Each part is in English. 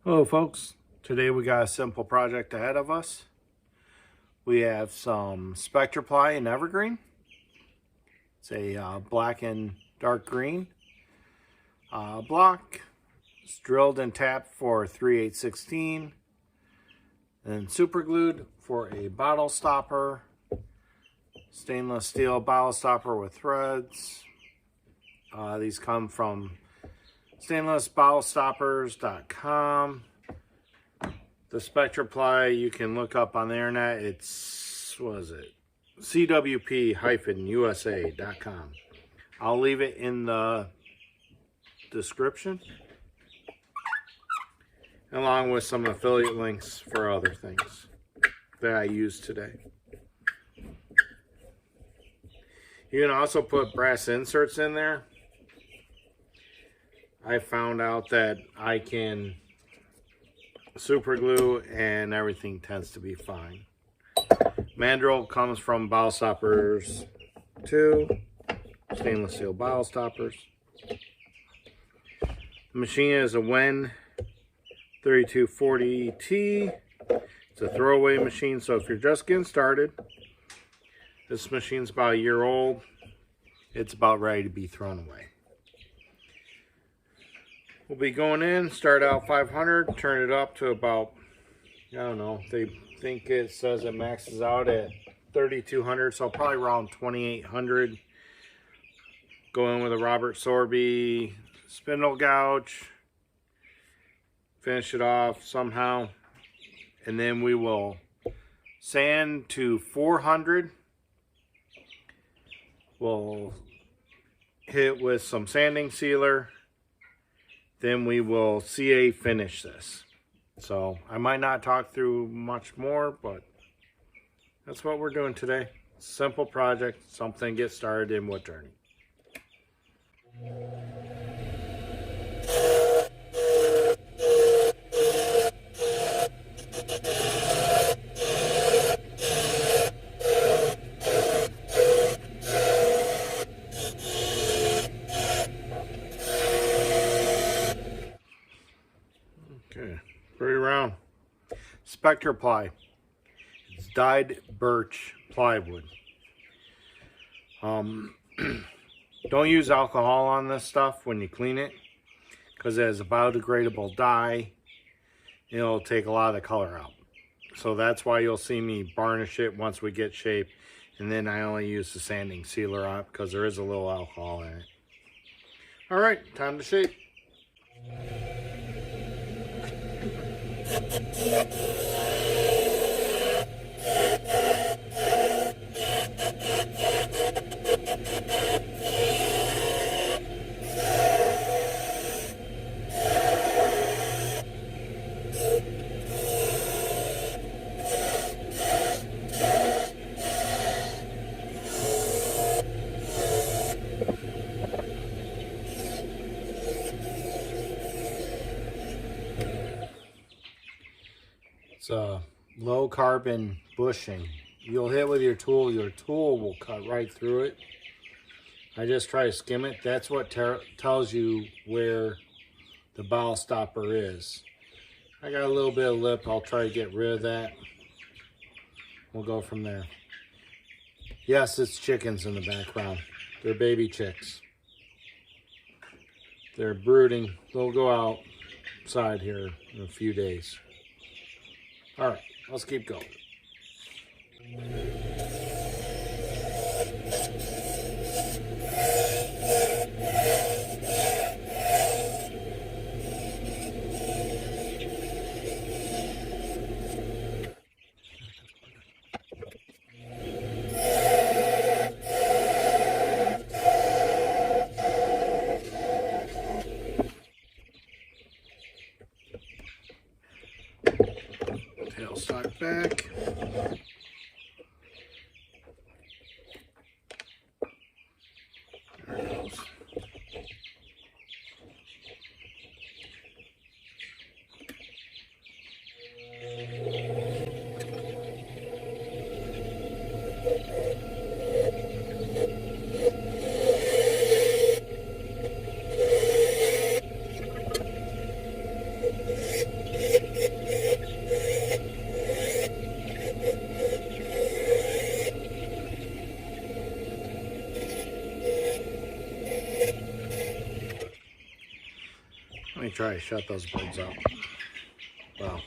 Hello folks, today we got a simple project ahead of us. We have some Spectraply in Evergreen. It's a black and dark green block. It's drilled and tapped for 3/8/16 and super glued for a bottle stopper. Stainless steel bottle stopper with threads. These come from stainlessbottlestoppers.com. The Spectraply you can look up on the internet. It's, what is it? CWP-USA.com. I'll leave it in the description, along with some affiliate links for other things that I use today. You can also put brass inserts in there. I found out that I can super glue and everything tends to be fine. Mandrel comes from Bottle Stoppers 2, stainless steel bottle stoppers. The machine is a Wen 3240T. It's a throwaway machine, so if you're just getting started, this machine's about a year old. It's about ready to be thrown away. We'll be going in, start out 500, turn it up to about, I don't know, they think it says it maxes out at 3,200, so probably around 2,800. Go in with a Robert Sorby spindle gouge, finish it off somehow, and then we will sand to 400. We'll hit with some sanding sealer. Then we will CA finish this. So I might not talk through much more, but that's what we're doing today. Simple project, something to get started in wood turning. Okay, pretty round. Spectraply. It's dyed birch plywood. Don't use alcohol on this stuff when you clean it, because it has a biodegradable dye. It'll take a lot of the color out. So that's why you'll see me varnish it once we get shape, and then I only use the sanding sealer on it because there is a little alcohol in it. All right, time to shape. It's a low carbon bushing. You'll hit with your tool will cut right through it. I just try to skim it. That's what tells you where the bottle stopper is. I got a little bit of lip. I'll try to get rid of that. We'll go from there. Yes, it's chickens in the background. They're baby chicks. They're brooding. They'll go outside here in a few days. All right, let's keep going. Tailstock back. There it goes. Let me try to shut those birds up. Well,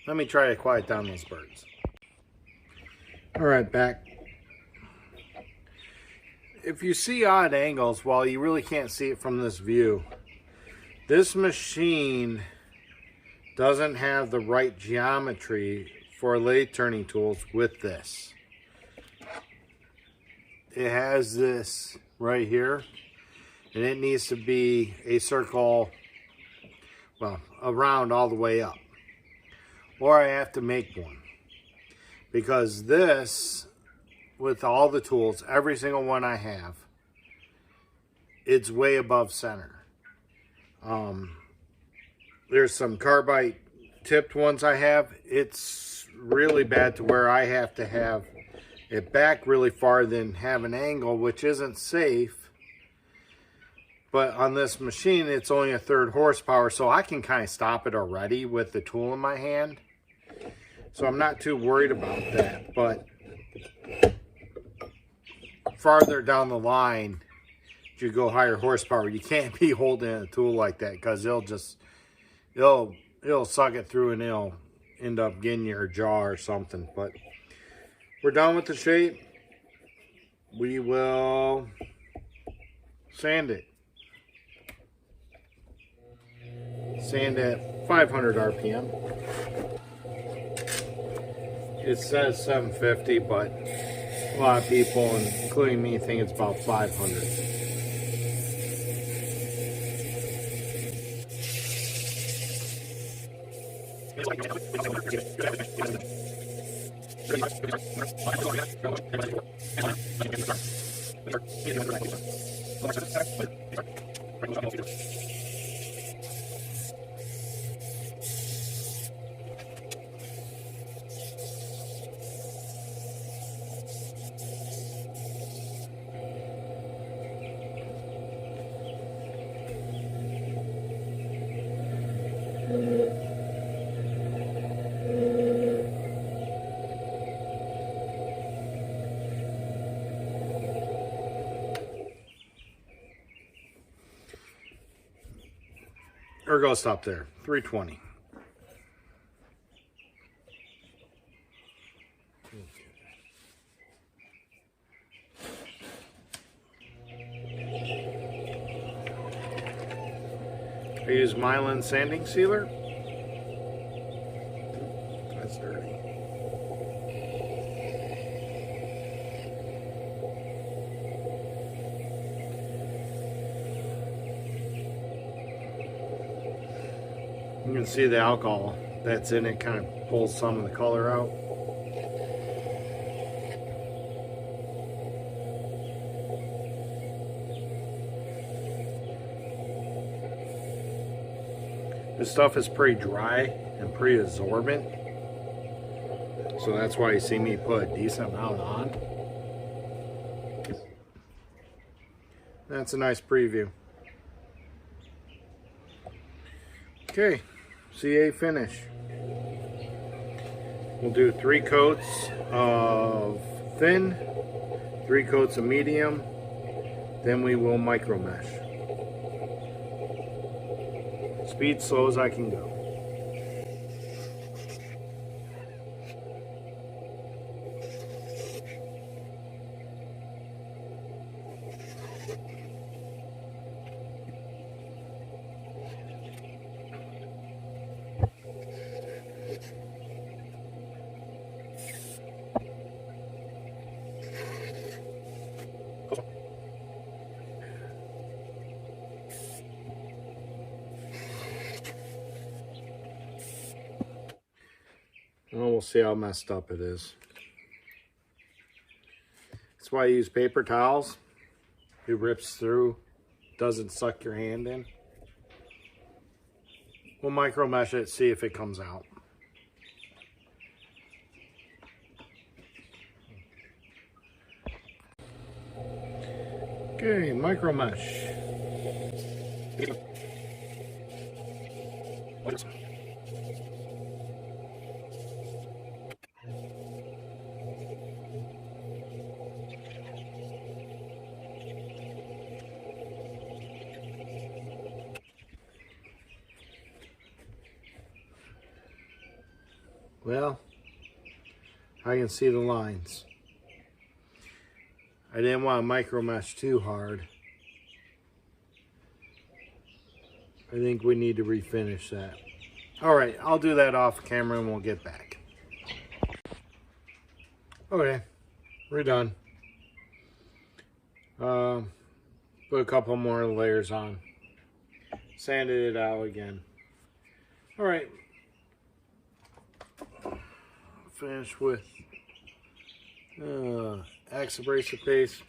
let me try to quiet down those birds. All right, back. If you see odd angles, well, you really can't see it from this view. This machine doesn't have the right geometry for lathe turning tools with this. It has this right here, and it needs to be a circle, well, around all the way up. Or I have to make one. Because this, with all the tools, every single one I have, it's way above center. There's some carbide tipped ones I have. It's really bad to where I have to have it back really far, then have an angle, which isn't safe. But on this machine, it's only a 1/3 horsepower, so I can kind of stop it already with the tool in my hand. So I'm not too worried about that. But farther down the line, if you go higher horsepower, you can't be holding a tool like that, because it'll suck it through and it'll end up getting your jaw or something. But we're done with the shape. We will sand it. Sand at 500 RPM. It says 750, but a lot of people, including me, think it's about 500. Ergo stop there, 320. I use Mylan sanding sealer. That's dirty. You can see the alcohol that's in it kind of pulls some of the color out. This stuff is pretty dry and pretty absorbent, so that's why you see me put a decent amount on. That's a nice preview. Okay, CA finish. We'll do 3 coats of thin, 3 coats of medium, then we will micro mesh. Speed slow as I can go. Well, we'll see how messed up it is. That's why I use paper towels. It rips through, doesn't suck your hand in. We'll micro mesh it, see if it comes out. Okay, micro mesh. Well, I can see the lines. I didn't want to micro mesh too hard. I think we need to refinish that. All right, I'll do that off camera and we'll get back. Okay, we're done. Put a couple more layers on. Sanded it out again. All right. Finish with Axe abrasive paste.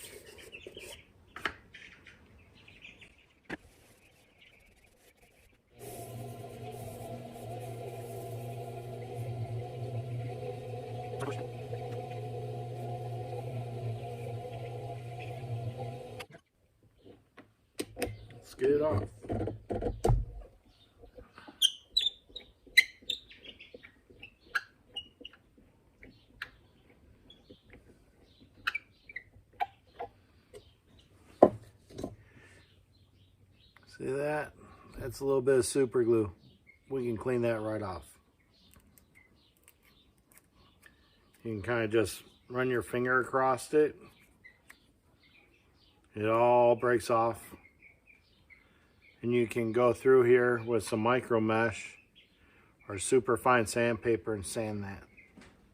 Let's get it off. See that? That's a little bit of super glue. We can clean that right off. You can kind of just run your finger across it. It all breaks off. And you can go through here with some micro mesh or super fine sandpaper and sand that.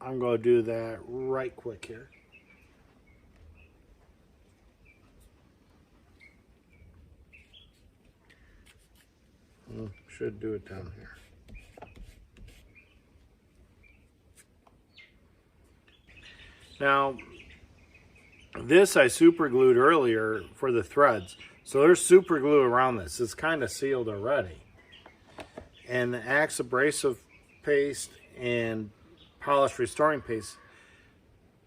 I'm going to do that right quick here. Should do it down here. Now, this I super glued earlier for the threads. So there's super glue around this. It's kind of sealed already. And the Axe abrasive paste and polish restoring paste,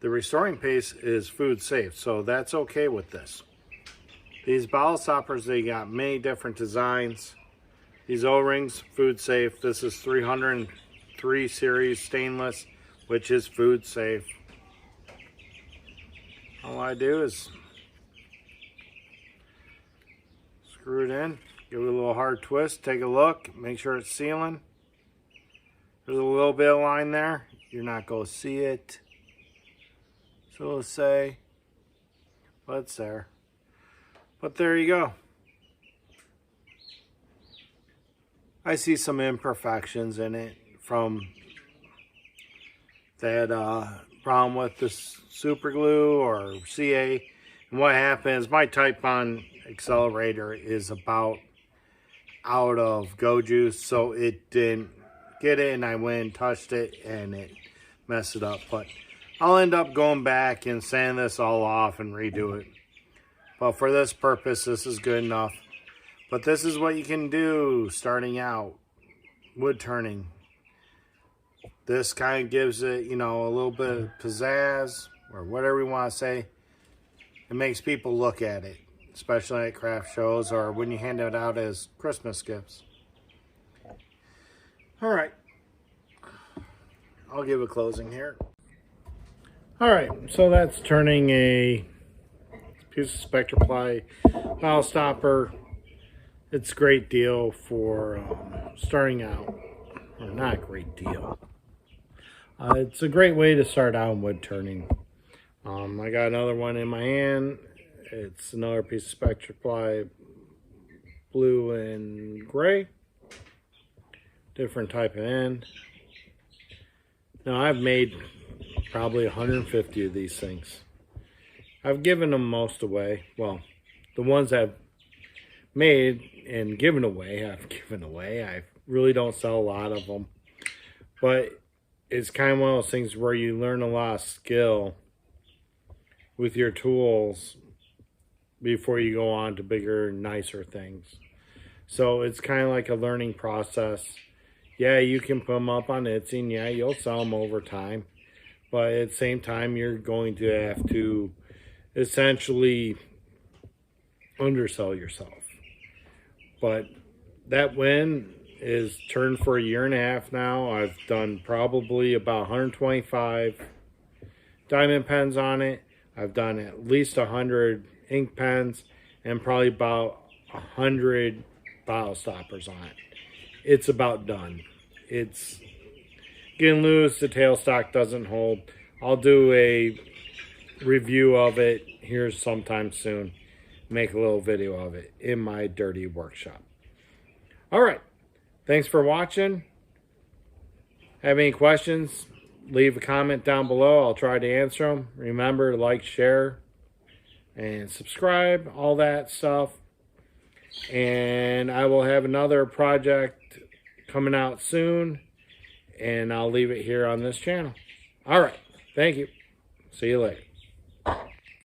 the restoring paste is food safe. So that's okay with this. These bowel stoppers, they got many different designs. These O-rings, food safe. This is 303 series stainless, which is food safe. All I do is screw it in, give it a little hard twist, take a look, make sure it's sealing. There's a little bit of line there. You're not going to see it. So it'll say, but it's there. But there you go. I see some imperfections in it from that problem with the super glue or CA. And what happens, my Titebond accelerator is about out of go juice, so it didn't get it, and I went and touched it and it messed it up. But I'll end up going back and sand this all off and redo it. But for this purpose, this is good enough. But this is what you can do starting out, wood turning. This kind of gives it, you know, a little bit of pizzazz, or whatever you want to say. It makes people look at it, especially at craft shows or when you hand it out as Christmas gifts. All right, I'll give a closing here. All right, so that's turning a piece of Spectraply bowel stopper. It's a great deal for starting out, or not a great deal. It's a great way to start out in wood turning. I got another one in my hand. It's another piece of Spectraply blue and gray. Different type of end. Now I've made probably 150 of these things. I've given them most away. Well, the ones I've made and given away, I've given away. I really don't sell a lot of them. But it's kind of one of those things where you learn a lot of skill with your tools before you go on to bigger, nicer things. So it's kind of like a learning process. Yeah, you can put them up on Etsy, and yeah, you'll sell them over time. But at the same time, you're going to have to essentially undersell yourself. But that win is turned for a year and a half now. I've done probably about 125 diamond pens on it. I've done at least 100 ink pens and probably about 100 bottle stoppers on it. It's about done. It's getting loose, the tailstock doesn't hold. I'll do a review of it here sometime soon. Make a little video of it in my dirty workshop. All right. Thanks for watching. Have any questions? Leave a comment down below. I'll try to answer them. Remember to like, share, and subscribe, all that stuff. And I will have another project coming out soon, and I'll leave it here on this channel. All right. Thank you. See you later.